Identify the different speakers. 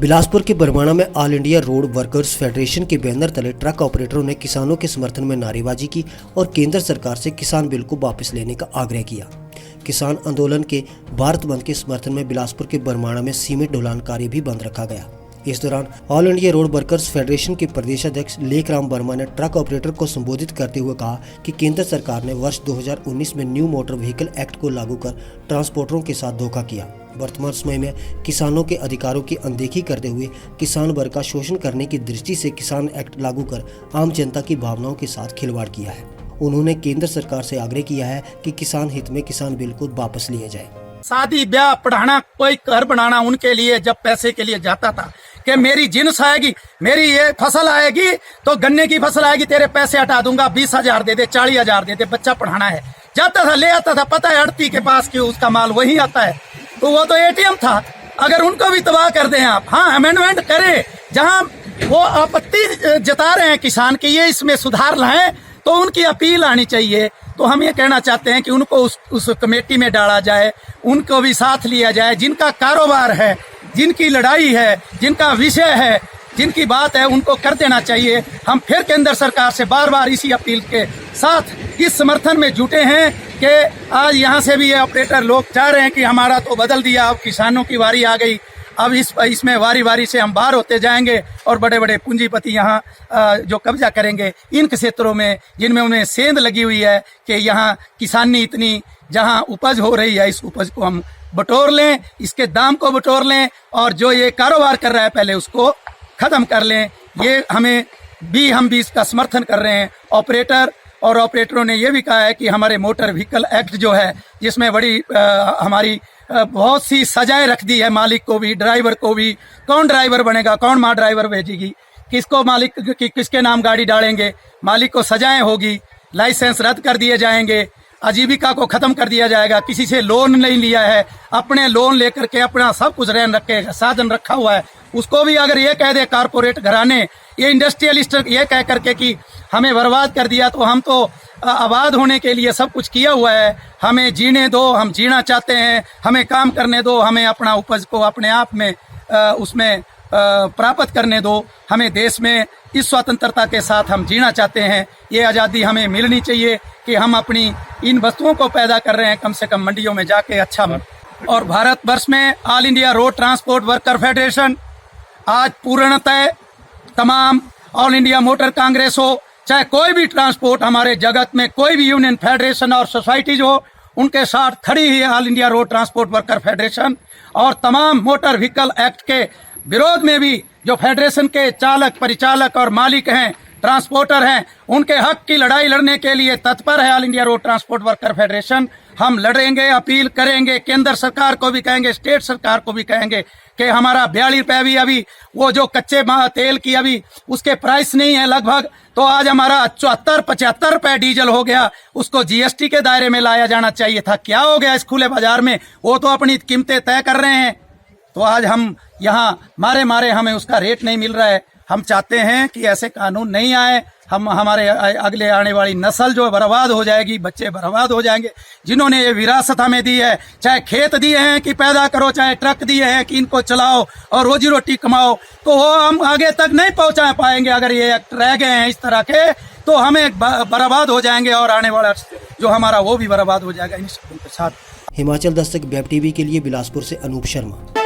Speaker 1: बिलासपुर के बरवाना में all India road workers federation के बैनर तले ट्रक ऑपरेटरों ने किसानों के समर्थन में नारेबाजी की और केंद्र सरकार से किसान बिल को वापस लेने का आग्रह किया। किसान आंदोलन के भारत बंद के समर्थन में बिलासपुर के बरवाना में सीमेंट ढुलान कार्य भी बंद रखा गया। इस दौरान all India road workers federation के प्रदेश अध्यक्ष लेखराम वर्मा ने ट्रक ऑपरेटर को संबोधित करते हुए कहा कि केंद्र सरकार ने वर्ष 2019 में न्यू मोटर व्हीकल एक्ट को लागू कर ट्रांसपोर्टरों के साथ धोखा किया। वर्तमान समय में किसानों के अधिकारों की अनदेखी करते हुए किसान वर्ग का शोषण करने की दृष्टि से किसान एक्ट लागू कर आम जनता की भावनाओं के साथ खिलवाड़ किया है। उन्होंने केंद्र सरकार से आग्रह किया है कि किसान हित में किसान बिल को वापस लिया जाए।
Speaker 2: शादी ब्याह पढ़ाना कोई घर बनाना उनके लिए जब पैसे के लिए जाता था कि मेरी जिन्स आएगी, मेरी ये फसल आएगी तो गन्ने की फसल आएगी, तेरे पैसे हटा दूंगा, 20,000 दे दे, 40,000 दे दे, बच्चा पढ़ाना है, जाता था ले आता था। पता है अड़ती के पास कि उसका माल वही आता है, तो वो तो एटीएम था। अगर उनको भी तबाह कर दें आप, हाँ अमेंडमेंट करें, जहां वो आपत्ति जता रहे हैं किसान की ये इसमें सुधार लाएं तो उनकी अपील आनी चाहिए। तो हम ये कहना चाहते हैं कि उनको उस कमेटी में डाला जाए, उनको भी साथ लिया जाए। जिनका कारोबार है, जिनकी लड़ाई है, जिनका विषय है, जिनकी बात है, उनको कर देना चाहिए। हम फिर केंद्र सरकार से बार बार इसी अपील के साथ इस समर्थन में जुटे हैं कि आज यहाँ से भी ये ऑपरेटर लोग चाह रहे हैं कि हमारा तो बदल दिया, अब किसानों की वारी आ गई, अब इसमें वारी वारी से हम बाहर होते जाएंगे और बड़े बड़े पूंजीपति यहाँ जो कब्जा करेंगे इन क्षेत्रों में जिनमें उन्हें सेंध लगी हुई है कि यहाँ किसानी इतनी जहाँ उपज हो रही है, इस उपज को हम बटोर लें, इसके दाम को बटोर लें और जो ये कारोबार कर रहा है पहले उसको खत्म कर लें। ये हम भी इसका समर्थन कर रहे हैं। ऑपरेटरों ने ये भी कहा है कि हमारे मोटर व्हीकल एक्ट जो है जिसमें बड़ी हमारी बहुत सी सजाएं रख दी है, मालिक को भी, ड्राइवर को भी। कौन ड्राइवर बनेगा, कौन माँ ड्राइवर भेजेगी, किसको मालिक किसके नाम गाड़ी डालेंगे, मालिक को सजाएं होगी, लाइसेंस रद्द कर दिए जाएंगे, आजीविका को खत्म कर दिया जाएगा। किसी से लोन नहीं लिया है, अपने लोन लेकर के अपना सब कुछ साधन रखा हुआ है, उसको भी अगर ये कह दे कारपोरेट घराने, ये इंडस्ट्रियलिस्ट ये कह करके कि हमें बर्बाद कर दिया, तो हम तो आबाद होने के लिए सब कुछ किया हुआ है, हमें जीने दो, हम जीना चाहते हैं, हमें काम करने दो, हमें अपना उपज को अपने आप में उसमें प्राप्त करने दो, हमें देश में इस स्वतंत्रता के साथ हम जीना चाहते हैं। ये आज़ादी हमें मिलनी चाहिए कि हम अपनी इन वस्तुओं को पैदा कर रहे हैं, कम से कम मंडियों में जाके अच्छा। और भारतवर्ष में all India road transport worker federation आज पूर्णतः तमाम ऑल इंडिया मोटर कांग्रेस हो, चाहे कोई भी ट्रांसपोर्ट हमारे जगत में कोई भी यूनियन फेडरेशन और सोसाइटीज हो, उनके साथ खड़ी है all India road transport worker federation. और तमाम मोटर व्हीकल एक्ट के विरोध में भी जो फेडरेशन के चालक, परिचालक और मालिक हैं, ट्रांसपोर्टर हैं, उनके हक की लड़ाई लड़ने के लिए तत्पर है all India road transport worker federation. हम लड़ेंगे, अपील करेंगे, केंद्र सरकार को भी कहेंगे, स्टेट सरकार को भी कहेंगे कि हमारा 42 रुपये भी अभी वो जो कच्चे तेल की अभी उसके प्राइस नहीं है लगभग, तो आज हमारा 74-75 रुपये डीजल हो गया, उसको जीएसटी के दायरे में लाया जाना चाहिए था। क्या हो गया इस खुले बाजार में, वो तो अपनी कीमतें तय कर रहे हैं, तो आज हम यहाँ मारे हमें उसका रेट नहीं मिल रहा है। हम चाहते हैं कि ऐसे कानून नहीं आए, हमारे अगले आने वाली नस्ल जो बर्बाद हो जाएगी, बच्चे बर्बाद हो जाएंगे। जिन्होंने ये विरासत हमें दी है, चाहे खेत दिए हैं कि पैदा करो, चाहे ट्रक दिए हैं कि इनको चलाओ और रोजी रोटी कमाओ, तो वो हम आगे तक नहीं पहुंचा पाएंगे। अगर ये एक्ट रह गए हैं इस तरह के तो हमें बर्बाद हो जाएंगे और आने वाला जो हमारा वो भी बर्बाद हो जाएगा इन सबों के साथ।
Speaker 1: हिमाचल दस्तक वेब टीवी के लिए बिलासपुर से अनूप शर्मा।